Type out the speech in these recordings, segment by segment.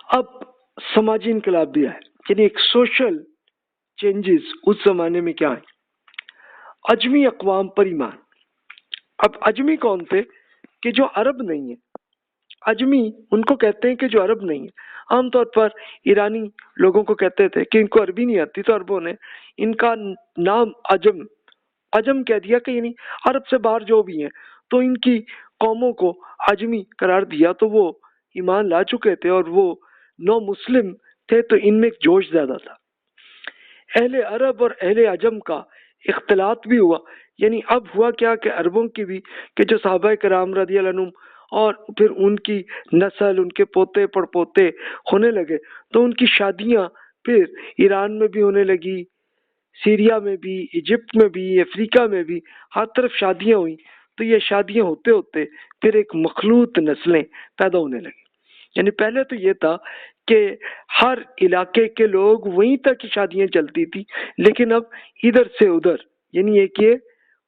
اب سماجی انقلاب بھی آئے، یعنی ایک سوشل چینجز اس زمانے میں کیا ہے؟ اجمی اقوام پر ایمان۔ اب اجمی کون تھے؟ کہ جو عرب نہیں ہے۔ اجمی ان کو کہتے ہیں کہ جو عرب نہیں ہے۔ عام طور پر ایرانی لوگوں کو کہتے تھے کہ ان کو عربی نہیں آتی، تو عربوں نے ان کا نام عجم کہہ دیا، کہ یعنی عرب سے باہر جو بھی ہیں، تو ان کی قوموں کو عجمی قرار دیا۔ تو وہ ایمان لا چکے تھے اور وہ نو مسلم تھے، تو ان میں ایک جوش زیادہ تھا۔ اہل عرب اور اہل عجم کا اختلاط بھی ہوا، یعنی اب ہوا کیا کہ عربوں کی بھی، کہ جو صحابہ کرام رضی اللہ عنہم اور پھر ان کی نسل، ان کے پوتے پڑپوتے ہونے لگے، تو ان کی شادیاں پھر ایران میں بھی ہونے لگی، سیریا میں بھی، ایجپٹ میں بھی، افریقہ میں بھی، ہر طرف شادیاں ہوئیں۔ تو یہ شادیاں ہوتے ہوتے پھر ایک مخلوط نسلیں پیدا ہونے لگی۔ یعنی پہلے تو یہ تھا کہ ہر علاقے کے لوگ وہیں تک کی شادیاں چلتی تھی، لیکن اب ادھر سے ادھر، یعنی ایک یہ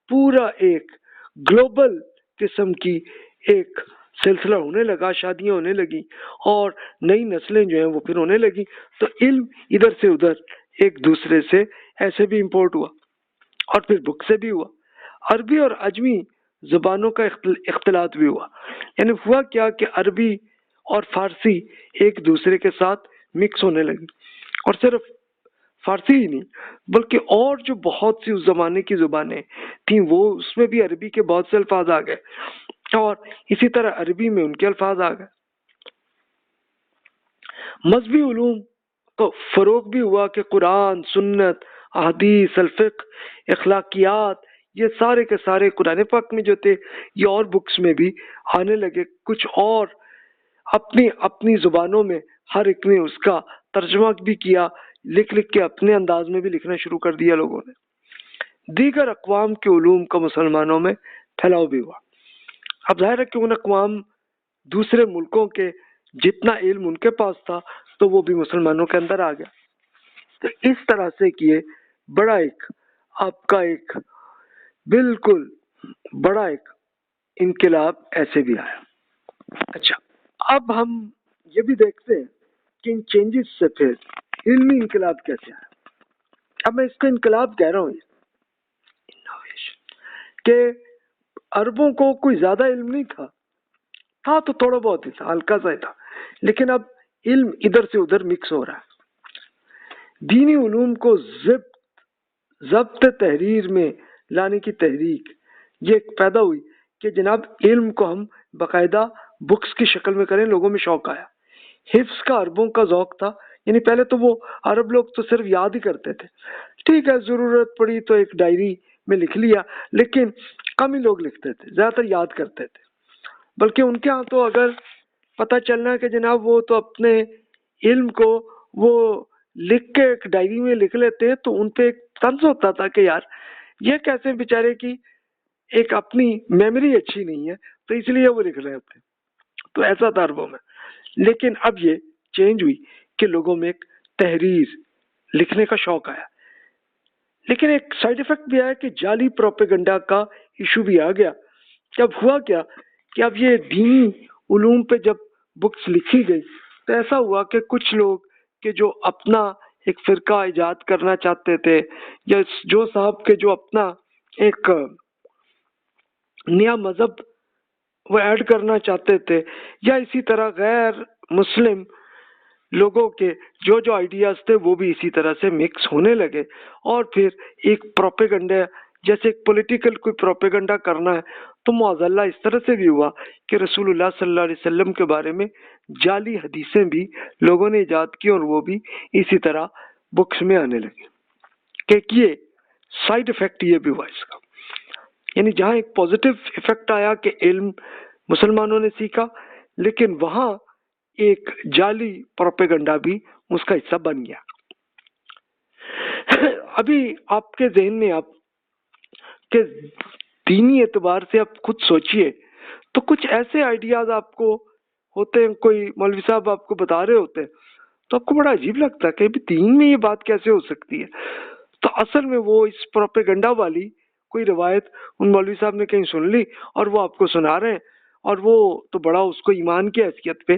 پورا ایک گلوبل قسم کی ایک سلسلہ ہونے لگا، شادیاں ہونے لگی اور نئی نسلیں جو ہیں وہ پھر ہونے لگی۔ تو علم ادھر سے ادھر ایک دوسرے سے ایسے بھی امپورٹ ہوا اور پھر بک سے بھی ہوا۔ عربی اور عجمی زبانوں کا اختلاط بھی ہوا، یعنی ہوا کیا کہ عربی اور فارسی ایک دوسرے کے ساتھ مکس ہونے لگی، اور صرف فارسی ہی نہیں بلکہ اور جو بہت سی اس زمانے کی زبانیں تھیں، وہ اس میں بھی عربی کے بہت سے الفاظ آ گئے، اور اسی طرح عربی میں ان کے الفاظ آ گئے۔ مذہبی علوم کو فروغ بھی ہوا کہ قرآن، سنت، احادیث، الفقہ، اخلاقیات، یہ سارے کے سارے قرآن پاک میں جو تھے، یہ اور بکس میں بھی آنے لگے۔ کچھ اور اپنی اپنی زبانوں میں ہر ایک نے اس کا ترجمہ بھی کیا، لکھ کے اپنے انداز میں بھی لکھنا شروع کر دیا لوگوں نے۔ دیگر اقوام کے علوم کا مسلمانوں میں پھیلاؤ بھی ہوا۔ اب ظاہر ہے کہ ان اقوام دوسرے ملکوں کے جتنا علم ان کے پاس تھا، تو وہ بھی مسلمانوں کے اندر آ گیا۔ تو اس طرح سے کہ بڑا ایک آپ کا ایک بالکل بڑا ایک انقلاب ایسے بھی آیا۔ اچھا، اب ہم یہ بھی دیکھتے ہیں کہ ان چینجز سے پھر علمی انقلاب کیسے آیا۔ اب میں اس کو انقلاب کہہ رہا ہوں کہ عربوں کو کوئی زیادہ علم نہیں تھا تو تھوڑا بہت ہی تھا، ہلکا سا ہی تھا، لیکن اب علم ادھر سے ادھر مکس ہو رہا ہے۔ دینی علوم کو ضبط تحریر میں لانے کی تحریک یہ پیدا ہوئی کہ جناب علم کو ہم باقاعدہ بکس کی شکل میں کریں۔ لوگوں میں شوق آیا۔ حفظ کا عربوں کا ذوق تھا، یعنی پہلے تو وہ عرب لوگ تو صرف یاد ہی کرتے تھے، ٹھیک ہے ضرورت پڑی تو ایک ڈائری میں لکھ لیا، لیکن کم ہی لوگ لکھتے تھے، زیادہ تر یاد کرتے تھے۔ بلکہ ان کے ہاں تو اگر پتہ چلنا کہ جناب وہ تو اپنے علم کو وہ لکھ کے ایک ڈائری میں لکھ لیتے، تو ان پہ ایک طنز ہوتا تھا کہ یار یہ کیسے بیچارے کی ایک اپنی میموری اچھی نہیں ہے، تو اس لیے وہ لکھ رہے ہوتے۔ تو ایسا تھا عربوں میں۔ لیکن اب یہ چینج ہوئی کہ لوگوں میں ایک تحریر لکھنے کا شوق آیا، لیکن ایک سائیڈ ایفیکٹ بھی آیا کہ جعلی پروپیگنڈا کا ایشو بھی آ گیا۔ جب ہوا کیا کہ اب یہ دینی علوم پہ جب بکس لکھی گئی، تو ایسا ہوا کہ کچھ لوگ کہ جو اپنا ایک فرقہ ایجاد کرنا چاہتے تھے، یا جو صاحب کے جو اپنا ایک نیا مذہب وہ ایڈ کرنا چاہتے تھے، یا اسی طرح غیر مسلم لوگوں کے جو جو آئیڈیاز تھے وہ بھی اسی طرح سے مکس ہونے لگے، اور پھر ایک پروپیگنڈا جیسے ایک پولیٹیکل کوئی پروپیگنڈا کرنا ہے، تو معاذاللہ اس طرح سے بھی ہوا کہ رسول اللہ صلی اللہ علیہ وسلم کے بارے میں جعلی حدیثیں بھی لوگوں نے ایجاد کی، اور وہ بھی اسی طرح بکس میں آنے لگے۔ کہ یہ سائیڈ ایفیکٹ یہ بھی ہوا اس کا، یعنی جہاں ایک پوزیٹیو ایفیکٹ آیا کہ علم مسلمانوں نے سیکھا، لیکن وہاں ایک جعلی پروپیگنڈا بھی اس کا حصہ بن گیا۔ ابھی آپ کے ذہن میں آپ کہ دینی اعتبار سے آپ خود سوچئے تو کچھ ایسے آئیڈیاز آپ کو ہوتے ہیں، کوئی مولوی صاحب آپ کو بتا رہے ہوتے ہیں تو آپ کو بڑا عجیب لگتا ہے کہ دین میں یہ بات کیسے ہو سکتی ہے۔ تو اصل میں وہ اس پروپیگنڈا والی کوئی روایت ان مولوی صاحب نے کہیں سن لی اور وہ آپ کو سنا رہے ہیں، اور وہ تو بڑا اس کو ایمان کی حیثیت پہ